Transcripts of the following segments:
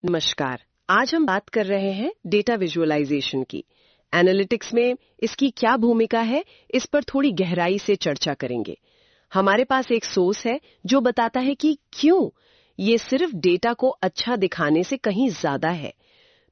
नमस्कार। आज हम बात कर रहे हैं डेटा विजुअलाइजेशन की। एनालिटिक्स में इसकी क्या भूमिका है, इस पर थोड़ी गहराई से चर्चा करेंगे। हमारे पास एक सोर्स है जो बताता है कि क्यों ये सिर्फ डेटा को अच्छा दिखाने से कहीं ज्यादा है।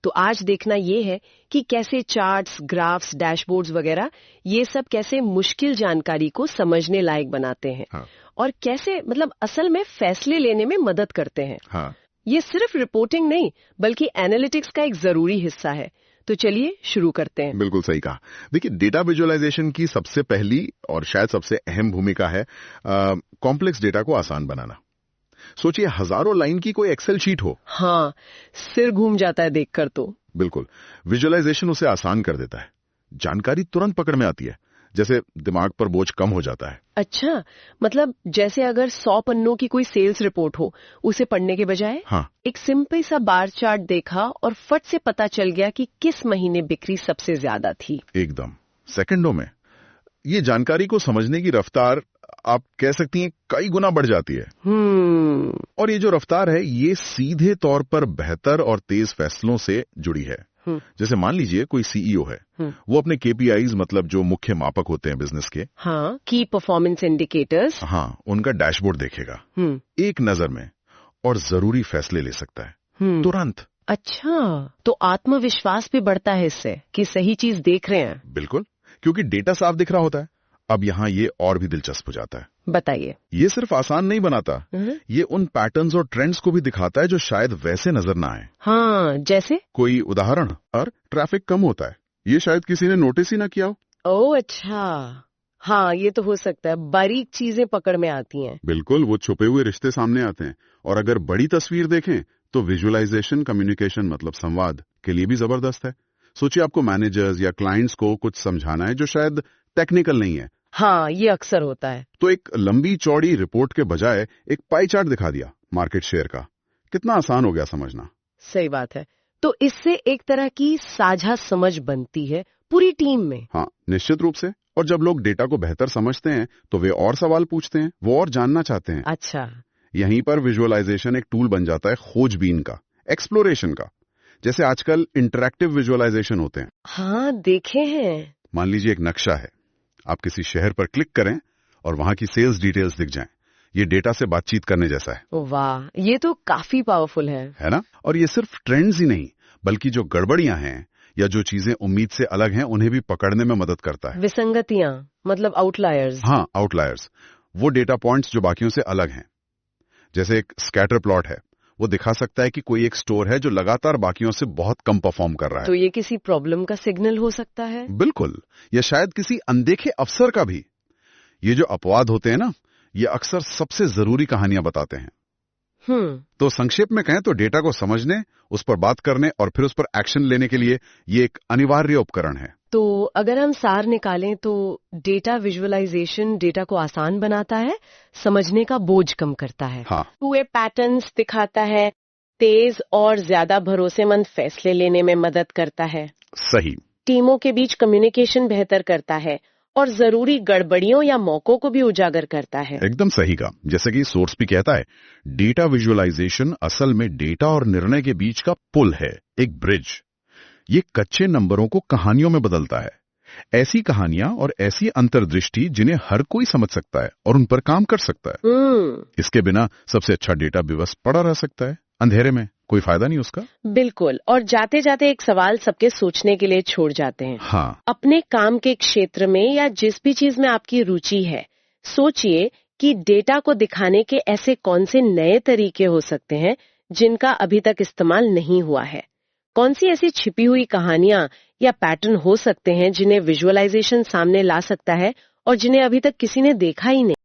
तो आज देखना ये है कि कैसे चार्ट्स, ग्राफ्स, डैशबोर्ड्स वगैरह ये सब कैसे मुश्किल जानकारी को समझने लायक बनाते हैं। और कैसे असल में फैसले लेने में मदद करते हैं। ये सिर्फ रिपोर्टिंग नहीं बल्कि एनालिटिक्स का एक जरूरी हिस्सा है। तो चलिए शुरू करते हैं। बिल्कुल सही कहा। देखिए, डेटा विजुअलाइजेशन की सबसे पहली और शायद सबसे अहम भूमिका है कॉम्प्लेक्स डेटा को आसान बनाना। सोचिए, हजारों लाइन की कोई एक्सेल शीट हो। हाँ, सिर घूम जाता है देखकर तो। बिल्कुल, विजुअलाइजेशन उसे आसान कर देता है। जानकारी तुरंत पकड़ में आती है, जैसे दिमाग पर बोझ कम हो जाता है। अच्छा, जैसे अगर 100 पन्नों की कोई सेल्स रिपोर्ट हो, उसे पढ़ने के बजाय एक सिंपल सा बार चार्ट देखा और फट से पता चल गया कि किस महीने बिक्री सबसे ज्यादा थी। एकदम सेकंडों में ये जानकारी को समझने की रफ्तार आप कह सकती हैं कई गुना बढ़ जाती है। और ये जो रफ्तार है, ये सीधे तौर पर बेहतर और तेज फैसलों से जुड़ी है। जैसे मान लीजिए कोई सीईओ है, वो अपने केपीआईज जो मुख्य मापक होते हैं बिजनेस के, की परफॉर्मेंस इंडिकेटर्स, उनका डैशबोर्ड देखेगा एक नजर में और जरूरी फैसले ले सकता है तुरंत। अच्छा, तो आत्मविश्वास भी बढ़ता है इससे कि सही चीज देख रहे हैं। बिल्कुल, क्योंकि डेटा साफ दिख रहा होता है। अब यहाँ ये और भी दिलचस्प हो जाता है। बताइए। ये सिर्फ आसान नहीं बनाता, ये उन पैटर्न्स और ट्रेंड्स को भी दिखाता है जो शायद वैसे नजर ना आए। हाँ, जैसे कोई उदाहरण, और ट्रैफिक कम होता है, ये शायद किसी ने नोटिस ही ना किया हो। ओह अच्छा, हाँ ये तो हो सकता है। बारीक चीजें पकड़ में आती हैं। बिल्कुल, वो छुपे हुए रिश्ते सामने आते हैं। और अगर बड़ी तस्वीर देखें तो विजुअलाइजेशन कम्युनिकेशन संवाद के लिए भी जबरदस्त है। सोचिए, आपको मैनेजर्स या क्लाइंट्स को कुछ समझाना है जो शायद टेक्निकल नहीं है। हाँ, ये अक्सर होता है। तो एक लंबी चौड़ी रिपोर्ट के बजाय एक पाई चार्ट दिखा दिया मार्केट शेयर का, कितना आसान हो गया समझना। सही बात है। तो इससे एक तरह की साझा समझ बनती है पूरी टीम में। हाँ, निश्चित रूप से। और जब लोग डेटा को बेहतर समझते हैं तो वे और सवाल पूछते हैं, वो और जानना चाहते हैं। अच्छा, यहीं पर विजुअलाइजेशन एक टूल बन जाता है खोजबीन का, एक्सप्लोरेशन का। जैसे आजकल इंटरैक्टिव विजुअलाइजेशन होते हैं। हाँ, देखे हैं। मान लीजिए एक नक्शा है, आप किसी शहर पर क्लिक करें और वहां की सेल्स डिटेल्स दिख जाएं। ये डेटा से बातचीत करने जैसा है। वाह, ये तो काफी पावरफुल है ना? और ये सिर्फ ट्रेंड्स ही नहीं, बल्कि जो गड़बड़ियां हैं या जो चीजें उम्मीद से अलग हैं, उन्हें भी पकड़ने में मदद करता है। विसंगतियां, आउटलायर्स। हाँ, आउटलायर्स, वो डेटा पॉइंट्स जो बाकियों से अलग हैं। जैसे एक स्कैटर प्लॉट है, वो दिखा सकता है कि कोई एक स्टोर है जो लगातार बाकियों से बहुत कम परफॉर्म कर रहा है। तो ये किसी प्रॉब्लम का सिग्नल हो सकता है। बिल्कुल, या शायद किसी अनदेखे अफसर का भी। ये जो अपवाद होते हैं ना, ये अक्सर सबसे जरूरी कहानियां बताते हैं। तो संक्षेप में कहें तो डेटा को समझने, उस पर बात करने और फिर उस पर एक्शन लेने के लिए ये एक अनिवार्य उपकरण है। तो अगर हम सार निकालें तो डेटा विजुअलाइजेशन डेटा को आसान बनाता है, समझने का बोझ कम करता है, पूरे पैटर्न्स दिखाता है, तेज और ज्यादा भरोसेमंद फैसले लेने में मदद करता है। सही। टीमों के बीच कम्युनिकेशन बेहतर करता है और जरूरी गड़बड़ियों या मौकों को भी उजागर करता है। एकदम सही कहा। जैसे कि सोर्स भी कहता है, डेटा विजुअलाइजेशन असल में डेटा और निर्णय के बीच का पुल है, एक ब्रिज। ये कच्चे नंबरों को कहानियों में बदलता है। ऐसी कहानियां और ऐसी अंतर्दृष्टि जिन्हें हर कोई समझ सकता है और उन पर काम कर सकता है। इसके बिना सबसे अच्छा डेटा बेबस पड़ा रह सकता है अंधेरे में, कोई फायदा नहीं उसका। बिल्कुल, और जाते जाते एक सवाल सबके सोचने के लिए छोड़ जाते हैं। अपने काम के क्षेत्र में या जिस भी चीज में आपकी रुचि है, सोचिए कि डेटा को दिखाने के ऐसे कौन से नए तरीके हो सकते हैं जिनका अभी तक इस्तेमाल नहीं हुआ है। कौन सी ऐसी छिपी हुई कहानियां या पैटर्न हो सकते हैं जिन्हें विजुअलाइजेशन सामने ला सकता है और जिन्हें अभी तक किसी ने देखा ही नहीं।